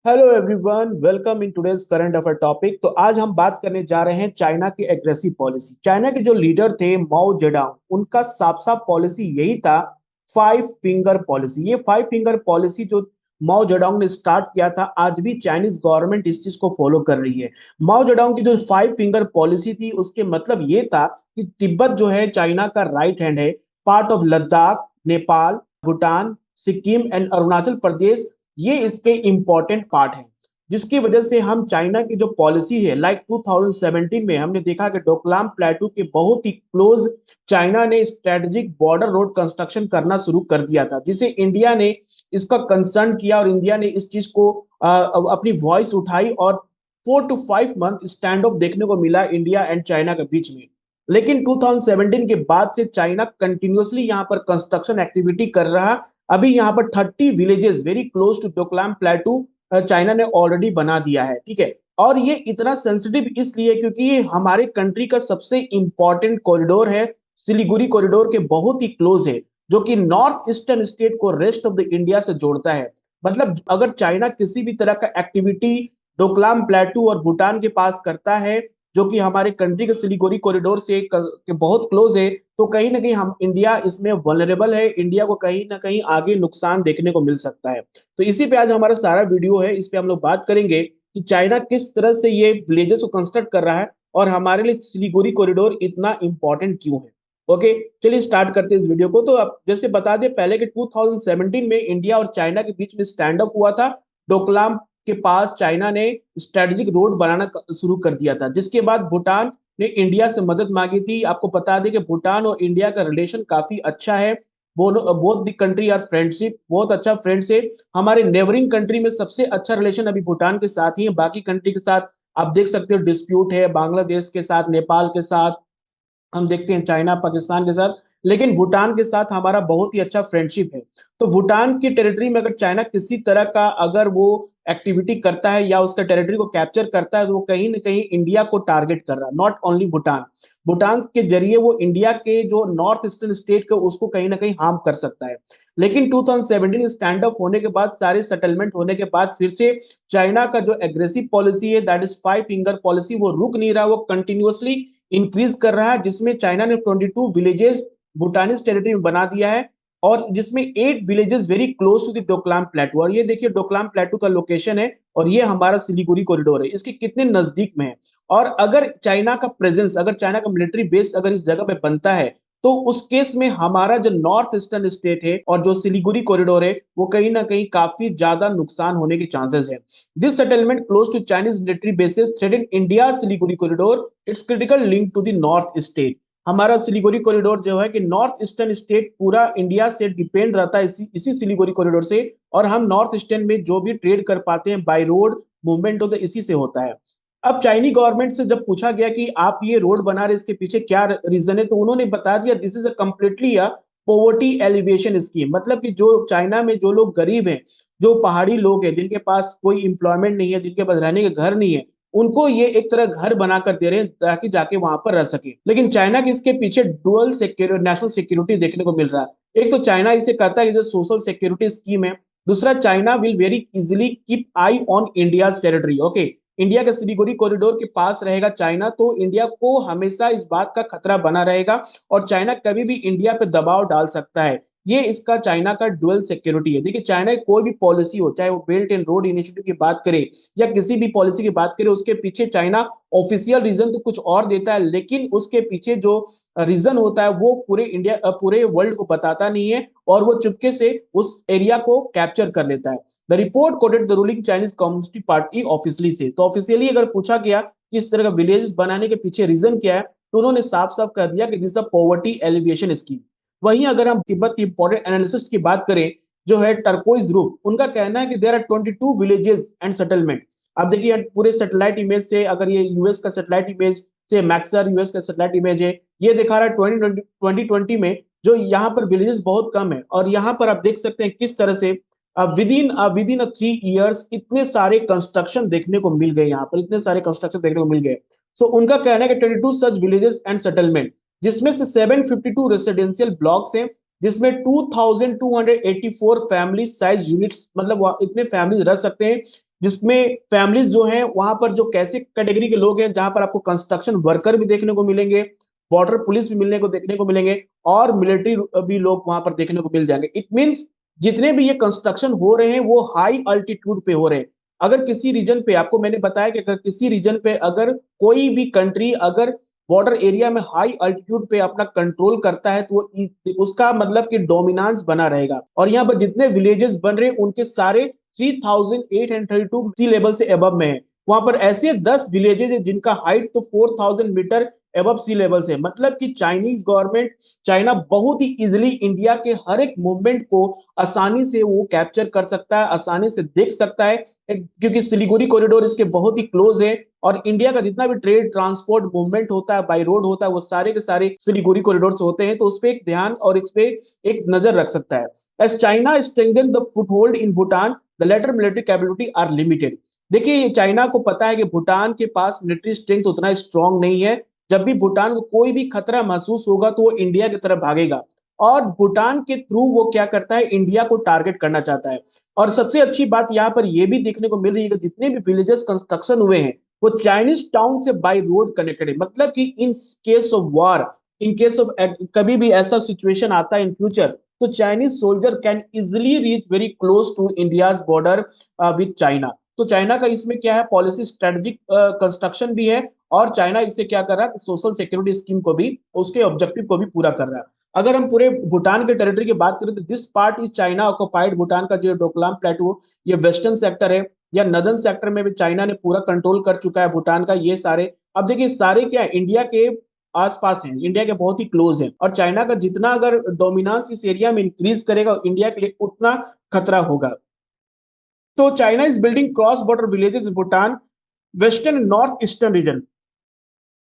Hello everyone, welcome in today's current affair topic. तो आज हम बात करने जा रहे हैं चाइना की एग्रेसिव पॉलिसी। चाइना के जो लीडर थे माओ जेडोंग, उनका साफ साफ पॉलिसी यही था, फाइव फिंगर पॉलिसी। ये फाइव फिंगर पॉलिसी जो माओ जेडोंग ने स्टार्ट किया था, आज भी चाइनीज गवर्नमेंट इस चीज को फॉलो कर रही है। माओ जेडोंग की जो फाइव फिंगर पॉलिसी थी, उसके मतलब ये था कि तिब्बत जो है चाइना का राइट हैंड है। Part of Ladakh, Nepal, Bhutan, Sikkim and Arunachal Pradesh, ये इसके इंपॉर्टेंट पार्ट है। जिसकी वजह से हम चाइना की जो पॉलिसी है, लाइक 2017 में हमने देखा कि डोकलाम प्लेटू के बहुत ही क्लोज चाइना ने स्ट्रेटेजिक बॉर्डर रोड कंस्ट्रक्शन करना शुरू कर दिया था, जिसे इंडिया ने इसका कंसर्न किया और इंडिया ने इस चीज को अपनी वॉइस उठाई और 4 to 5 मंथ स्टैंड ऑफ देखने को मिला इंडिया एंड चाइना के बीच में। लेकिन 2017 के बाद से चाइना कंटिन्यूअसली यहाँ पर कंस्ट्रक्शन एक्टिविटी कर रहा। अभी यहाँ पर 30 villages very close to Doklam plateau China ने ऑलरेडी बना दिया है, ठीक है। और ये इतना सेंसिटिव इसलिए क्योंकि ये हमारे कंट्री का सबसे इंपॉर्टेंट कॉरिडोर है। सिलीगुड़ी कॉरिडोर के बहुत ही क्लोज है, जो कि नॉर्थ ईस्टर्न स्टेट को रेस्ट ऑफ द इंडिया से जोड़ता है। मतलब अगर चाइना किसी भी तरह का एक्टिविटी डोकलाम प्लेटू और भूटान के पास करता है, जो कि हमारे कंट्री के सिलीगुड़ी कॉरिडोर से के बहुत क्लोज है, तो कहीं ना कहीं हम इंडिया इसमें वनरेबल है। इंडिया को कहीं ना कहीं आगे नुकसान देखने को मिल सकता है। तो इसी पे आज हमारा सारा वीडियो है, इस पे हम लोग बात करेंगे कि चाइना किस तरह से ये विलेजेस को कंस्ट्रक्ट कर रहा है और हमारे लिए सिलीगुड़ी कॉरिडोर इतना इंपॉर्टेंट क्यों है। ओके, चलिए स्टार्ट करते हैं इस वीडियो को। तो अब जैसे बता दें पहले कि 2017 में इंडिया और चाइना के बीच में स्टैंड अप हुआ था। डोकलाम के पास चाइना ने स्ट्रेटेजिक रोड बनाना शुरू कर दिया था, जिसके बाद भूटान ने इंडिया से मदद मांगी थी। आपको बता दें कि भूटान और इंडिया का रिलेशन काफी अच्छा है। Both the country are friendship, बहुत अच्छा फ्रेंड से। हमारे नेबरिंग कंट्री में सबसे अच्छा रिलेशन अभी भूटान के साथ ही है। बाकी कंट्री के साथ आप देख सकते हो डिस्प्यूट है, बांग्लादेश के साथ, नेपाल के साथ, हम देखते हैं चाइना पाकिस्तान के साथ। लेकिन भूटान के साथ हमारा बहुत ही अच्छा फ्रेंडशिप है। तो भूटान की टेरिटरी में अगर चाइना किसी तरह का अगर वो एक्टिविटी करता है या उसका टेरिटरी को कैप्चर करता है, तो वो कहीं ना कहीं इंडिया को टारगेट कर रहा है। नॉट ओनली भूटान, भूटान के जरिए वो इंडिया के जो नॉर्थ ईस्टर्न स्टेट को उसको कहीं ना कहीं हार्म कर सकता है। लेकिन 2017 स्टैंड अप होने के बाद, सारे सेटलमेंट होने के बाद, फिर से चाइना का जो एग्रेसिव पॉलिसी है, that is five finger policy, वो रुक नहीं रहा, वो कंटिन्यूअसली इंक्रीज कर रहा है। जिसमें चाइना ने 22 विलेजेस भूटानिस टेरिटरी में बना दिया है, और जिसमें 8 villages very close to the Doklam plateau. और ये देखिए डोकलाम प्लेटू का लोकेशन है, और ये हमारा सिलीगुड़ी कॉरिडोर है, इसके कितने नजदीक में है। और अगर चाइना का प्रेजेंस, अगर चाइना का मिलिट्री बेस अगर इस जगह पे बनता है, तो उस केस में हमारा जो नॉर्थ ईस्टर्न स्टेट है और जो सिलीगुड़ी कॉरिडोर है, वो कहीं ना कहीं काफी ज्यादा नुकसान होने के चांसेस है। This settlement close to Chinese military bases threaten India Siliguri corridor, it's critical link to the north state. हमारा सिलीगुड़ी कॉरिडोर जो है कि नॉर्थ ईस्टर्न स्टेट पूरा इंडिया से डिपेंड रहता है इसी सिलीगुड़ी कॉरिडोर से। और हम नॉर्थ ईस्टर्न में जो भी ट्रेड कर पाते हैं बाय रोड मूवमेंट, तो इसी से होता है। अब चाइनी गवर्नमेंट से जब पूछा गया कि आप ये रोड बना रहे, इसके पीछे क्या रीजन है, तो उन्होंने बता दिया this is a completely a poverty elevation scheme. मतलब कि जो चाइना में जो लोग गरीब हैं, जो पहाड़ी लोग हैं, जिनके पास कोई इंप्लॉयमेंट नहीं है, जिनके पास रहने के घर नहीं है, उनको ये एक तरह घर बनाकर दे रहे हैं ताकि जाके वहां पर रह सके। लेकिन चाइना की इसके पीछे डुअल सिक्योरिटी, नेशनल सिक्योरिटी देखने को मिल रहा है। एक तो चाइना इसे कहता है कि सोशल सिक्योरिटी स्कीम है। दूसरा, China will very easily keep I on India territory. Okay, India के सिलीगुड़ी कॉरिडोर के पास रहेगा चाइना, तो इंडिया को हमेशा इस बात का खतरा बना रहेगा, और चाइना कभी भी इंडिया पे दबाव डाल सकता है। ये इसका चाइना का डुअल सिक्योरिटी है। देखिए चाइना की कोई भी पॉलिसी हो, चाहे वो बेल्ट एंड रोड इनिशिएटिव की बात करे या किसी भी पॉलिसी की बात करे, उसके पीछे चाइना ऑफिशियल रीजन तो कुछ और देता है, लेकिन उसके पीछे जो रीजन होता है वो पूरे इंडिया, पूरे वर्ल्ड को बताता नहीं है, और वो चुपके से उस एरिया को कैप्चर कर लेता है। The report coated the ruling Chinese communist party officially से। तो ऑफिशियली अगर पूछा गया कि इस तरह का विलेज बनाने के पीछे रीजन क्या है, तो उन्होंने साफ साफ कर दिया कि this a poverty alleviation scheme. वहीं अगर हम तिब्बत की इंपॉर्टेंट एनालिसिस की बात करें, जो है टर्कोइज ग्रुप, उनका कहना है कि there are 22 villages and settlement. अब देखिए पूरे सैटेलाइट इमेज से, अगर ये यूएस का सैटेलाइट इमेज से, मैक्सर यूएस का सैटेलाइट इमेज है, ये दिखा रहा है 2020 में जो यहाँ पर विलेजेस बहुत कम है। और यहाँ पर आप देख सकते हैं किस तरह से विद इन 3 इयर्स इतने सारे कंस्ट्रक्शन देखने को मिल गए, यहाँ पर इतने सारे कंस्ट्रक्शन देखने को मिल गए। सो उनका कहना है कि 22 सच विलेजेस एंड सेटलमेंट, जिसमें से 752 रेसिडेंशियल ब्लॉक्स हैं, जिसमें 2284 फैमिली साइज यूनिट्स, मतलब इतने फैमिली रह सकते हैं। जिसमें फैमिलीज जो हैं वहां पर जो कैसे कैटेगरी के लोग हैं, जहां पर आपको कंस्ट्रक्शन वर्कर भी देखने को मिलेंगे, बॉर्डर पुलिस भी मिलने को देखने को मिलेंगे, और मिलिट्री भी लोग वहां पर देखने को मिल जाएंगे। इट मीन्स जितने भी ये कंस्ट्रक्शन हो रहे हैं वो हाई अल्टीट्यूड पे हो रहे हैं। अगर किसी रीजन पे, आपको मैंने बताया कि अगर किसी रीजन पे अगर कोई भी कंट्री अगर बॉर्डर एरिया में हाई अल्टीट्यूड पे अपना कंट्रोल करता है तो उसका मतलब कि डोमिनेंस बना रहेगा। और यहाँ पर जितने विलेजेस बन रहे हैं उनके सारे 3832 सी लेवल से अबव में है। वहां पर ऐसे 10 विलेजेस है जिनका हाइट तो 4000 मीटर एबव सी लेवल से, मतलब कि चाइनीज गवर्नमेंट, चाइना बहुत ही इजिली इंडिया के हर एक मूवमेंट को आसानी से वो कैप्चर कर सकता है, आसानी से देख सकता है, क्योंकि सिलीगुड़ी कॉरिडोर इसके बहुत ही क्लोज है। और इंडिया का जितना भी ट्रेड ट्रांसपोर्ट मूवमेंट होता है बाई रोड होता है वो सारे के सारे सिलीगुड़ी कॉरिडोर से होते हैं। तो उस पर एक ध्यान और इस पे एक नजर रख सकता है। As China strengthen the foothold in Bhutan, the latter military capability are limited. देखिए चाइना को पता है कि भूटान के पास मिलिट्री स्ट्रेंथ उतना स्ट्रांग नहीं है। जब भी भूटान को कोई भी खतरा महसूस होगा तो वो इंडिया की तरफ भागेगा, और भूटान के थ्रू वो क्या करता है, इंडिया को टारगेट करना चाहता है। और सबसे अच्छी बात यहाँ पर यह भी देखने को मिल रही है कि जितने भी विलेजेस कंस्ट्रक्शन हुए हैं वो चाइनीज टाउन से बाय रोड कनेक्टेड है। मतलब कि in case of war, in case of कभी भी ऐसा सिचुएशन आता है इन फ्यूचर, तो Chinese soldier can easily reach very close to India's border with China. तो चाइना का इसमें क्या है, पॉलिसी स्ट्रेटेजिक कंस्ट्रक्शन भी है, और चाइना इससे क्या कर रहा है, सोशल सिक्योरिटी स्कीम को भी, उसके ऑब्जेक्टिव को भी पूरा कर रहा है। अगर हम पूरे भूटान के टेरिटरी की बात करें तो this part is China occupied. Bhutan का जो डोकलाम प्लेटू, ये वेस्टर्न सेक्टर है, या नदर्न सेक्टर में भी चाइना ने पूरा कंट्रोल कर चुका है भूटान का। ये सारे, अब देखिए सारे क्या है, इंडिया के आसपास हैं, इंडिया के बहुत ही क्लोज है, और चाइना का जितना अगर डोमिनेंस इस एरिया में इंक्रीज करेगा इंडिया के लिए उतना खतरा होगा। तो China is building cross border villages Bhutan, western north eastern region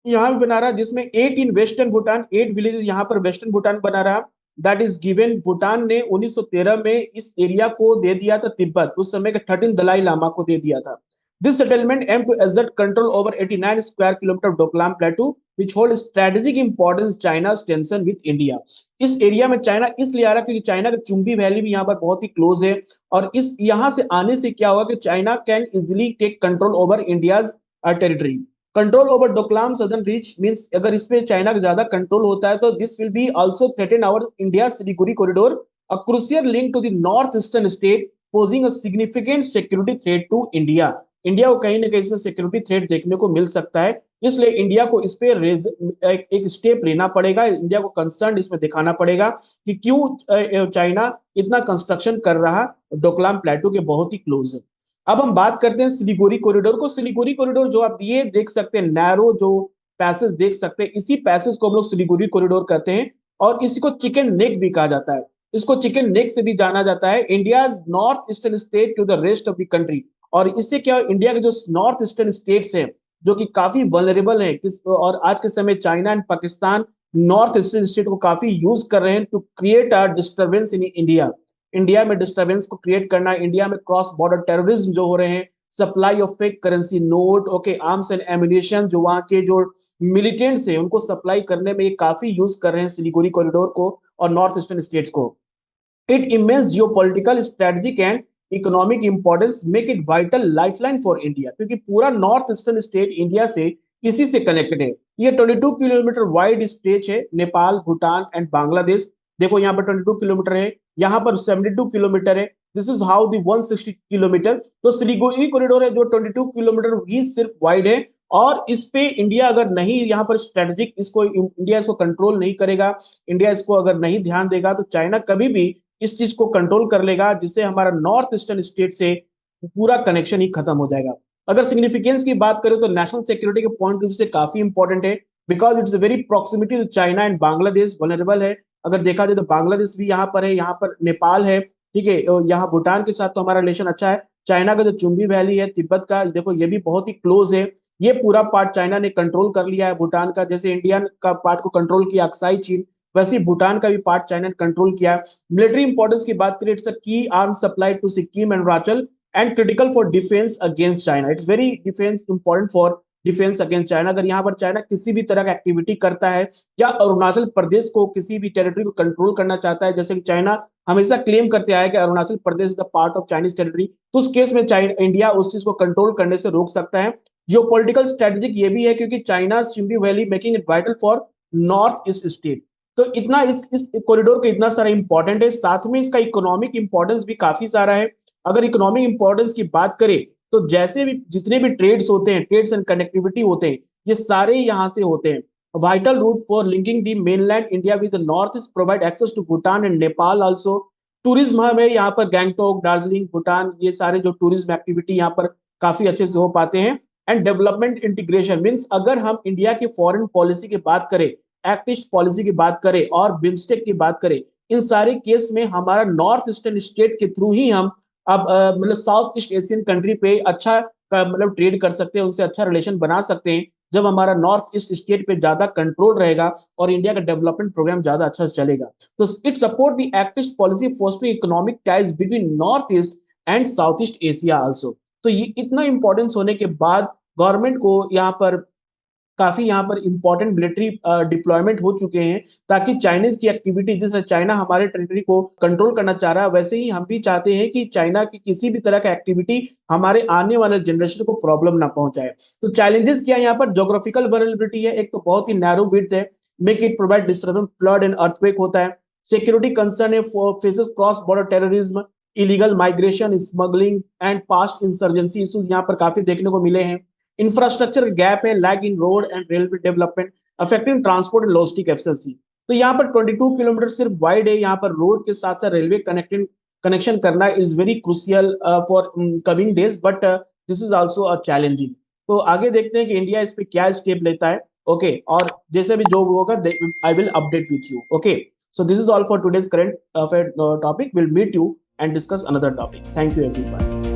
यहाँ भी बना रहा, जिसमें 8 इन वेस्टर्न भूटान, 8 विलेजेस यहाँ पर वेस्टर्न भूटान बना रहा। दैट इज गिवन, भूटान ने 1913 में इस एरिया को दे दिया था तिब्बत, उस समय के 13 दलाई लामा को दे दिया था। This settlement aim to exert control over 89 square kilometre Doklam plateau which hold strategic importance China tension with India. इस एरिया में चाइना इसलिए आ रहा है क्योंकि चाइना का चुंबी वैली भी यहाँ पर बहुत ही क्लोज है, और इस यहाँ से आने से क्या होगा कि China can easily take control over India's territory. Control over Doklam southern reach means अगर इस पे चाइना का ज्यादा कंट्रोल होता है तो this will be also threaten our India Siliguri corridor, a crucial link to the north eastern state, posing a significant security threat to India. India को कहीं ना कहीं इसमें सिक्योरिटी थ्रेट देखने को मिल सकता है, इसलिए इंडिया को इस पे एक स्टेप लेना पड़ेगा, इंडिया को कंसर्न इसमें दिखाना पड़ेगा कि क्यों चाइना इतना कंस्ट्रक्शन कर रहा डोकलाम प्लेटू के बहुत ही क्लोज है। अब हम बात करते हैं सिलीगुड़ी कॉरिडोर को। सिलीगुड़ी कॉरिडोर जो आप ये देख सकते हैं, नैरो जो पैसेज देख सकते हैं, इसी पैसेज को हम लोग सिलीगुड़ी कॉरिडोर कहते हैं, और इसी को चिकन नेक भी कहा जाता है। इसको चिकन नेक से भी जाना जाता है, India north eastern state to the rest of the country. और इससे क्या, इंडिया के जो नॉर्थ ईस्टर्न स्टेट्स हैं जो कि काफी वल्नरेबल है किस, और आज के समय China and Pakistan north eastern state को काफी यूज कर रहे हैं to create a disturbance in India. India में डिस्टर्बेंस को क्रिएट करना, इंडिया में क्रॉस बॉर्डर टेररिज्म जो हो रहे हैं, supply of fake currency note, okay, arms and ammunition, जो वहां के जो मिलिटेंट्स हैं उनको सप्लाई करने में ये काफी यूज कर रहे हैं सिलीगुड़ी कॉरिडोर को और नॉर्थ ईस्टर्न स्टेट्स को। It immense geopolitical strategic and economic importance make it vital lifeline for India, क्योंकि पूरा नॉर्थ ईस्टर्न स्टेट इंडिया से इसी से कनेक्टेड है। ये 22 किलोमीटर वाइड स्ट्रेच है, नेपाल, भूटान एंड बांग्लादेश। देखो यहाँ पर 22 किलोमीटर है, यहाँ पर 72 किलोमीटर है। This is how the 160 kilometre. तो सिलीगुड़ी कॉरिडोर है जो 22 किलोमीटर ही सिर्फ वाइड है, और इस पे इंडिया अगर नहीं यहाँ पर स्ट्रेटेजिक इसको, इंडिया इसको कंट्रोल नहीं करेगा, इंडिया इसको अगर नहीं ध्यान देगा तो चाइना कभी भी इस चीज को कंट्रोल कर लेगा, जिससे हमारा नॉर्थ ईस्टर्न स्टेट से पूरा कनेक्शन ही खत्म हो जाएगा। अगर सिग्निफिकेंस की बात करें तो नेशनल सिक्योरिटी के पॉइंट ऑफ व्यू से काफी इंपॉर्टेंट है, because it's very proximity to China and Bangladesh vulnerable है। अगर देखा जाए तो बांग्लादेश भी यहाँ पर है, यहाँ पर नेपाल है, ठीक है, यहाँ भूटान के साथ तो हमारा रिलेशन अच्छा है। चाइना का जो चुंबी वैली है तिब्बत का, देखो ये भी बहुत ही क्लोज है, ये पूरा पार्ट चाइना ने कंट्रोल कर लिया है भूटान का, जैसे इंडिया का पार्ट को कंट्रोल किया अक्साई चीन, वैसे भूटान का भी पार्ट चाइना ने कंट्रोल किया है। मिलिट्री इंपॉर्टेंस की बात करें, it's a key arm supply to Sikkim and Arunachal and critical for defence against China. It's very defence important for defence against China. अगर यहाँ पर चाइना किसी भी तरह का एक्टिविटी करता है या अरुणाचल प्रदेश को किसी भी टेरिटरी को कंट्रोल करना चाहता है, जैसे कि चाइना हमेशा क्लेम करते आया कि Arunachal Pradesh is the part of Chinese territory, तो उस केस में चाइना इंडिया उस चीज को कंट्रोल करने से रोक सकता है। जियोपॉलिटिकल स्ट्रेटेजिक ये भी है क्योंकि China Chumbi valley making it vital for north east state. तो इतना इस कॉरिडोर का इतना सारा इंपॉर्टेंट है, साथ में इसका इकोनॉमिक इंपॉर्टेंस भी काफी सारा है। अगर इकोनॉमिक इंपॉर्टेंस की बात करें तो जैसे भी जितने भी ट्रेड्स होते हैं, ट्रेड्स एंड कनेक्टिविटी होते हैं, ये सारे यहाँ से होते हैं। Vital route for linking the mainland India with the north east, provide access to Bhutan and Nepal also. Tourism hub है यहाँ पर, गैंगटोक, दार्जिलिंग, भूटान, ये सारे जो टूरिज्म एक्टिविटी यहाँ पर काफी अच्छे से हो पाते हैं। एंड डेवलपमेंट इंटीग्रेशन मीन्स अगर हम इंडिया की फॉरेन पॉलिसी की बात करें, एक्ट ईस्ट पॉलिसी की बात करें और बिम्स्टेक की बात करें, इन सारे केस में हमारा नॉर्थ ईस्टर्न स्टेट के थ्रू ही हम अब मतलब साउथ ईस्ट एशियन कंट्री पे अच्छा मतलब ट्रेड कर सकते हैं, उनसे अच्छा रिलेशन बना सकते हैं जब हमारा नॉर्थ ईस्ट स्टेट पे ज्यादा कंट्रोल रहेगा और इंडिया का डेवलपमेंट प्रोग्राम ज्यादा अच्छा से चलेगा। तो it support the act east policy fostering economic ties between north east and south east Asia also. तो ये इतना इंपॉर्टेंस होने के बाद गवर्नमेंट को यहाँ पर काफी यहाँ पर इंपॉर्टेंट मिलिट्री डिप्लॉयमेंट हो चुके हैं, ताकि चाइनीज की एक्टिविटी, जैसे चाइना हमारे टेरिटरी को कंट्रोल करना चाह रहा है, वैसे ही हम भी चाहते हैं कि चाइना की किसी भी तरह का एक्टिविटी हमारे आने वाले जनरेशन को प्रॉब्लम ना पहुंचाए। तो चैलेंजेस क्या है यहाँ पर? ज्योग्राफिकल वल्नरेबिलिटी है, एक तो बहुत ही नैरो विड्थ है, make it provide disturbance, flood and earthquake होता है। सिक्योरिटी कंसर्न है, faces cross border terrorism, illegal migration, smuggling and past insurgency issues यहाँ पर काफी देखने को मिले हैं। इंफ्रास्ट्रक्चर गैप है, lag in road and railway development, affecting transport and logistic efficiency. तो यहाँ पर 22 किलोमीटर सिर्फ वाइड है, यहाँ पर रोड के साथ साथ रेलवे कनेक्टिंग कनेक्शन करना is very crucial for coming days, but this is also a challenging. तो आगे देखते हैं कि इंडिया इस पे क्या स्टेप लेता है। ओके और जैसे भी जो होगा I will update with you. Okay, so this is all for today's current topic. Will meet you and discuss another topic. Thank you everyone.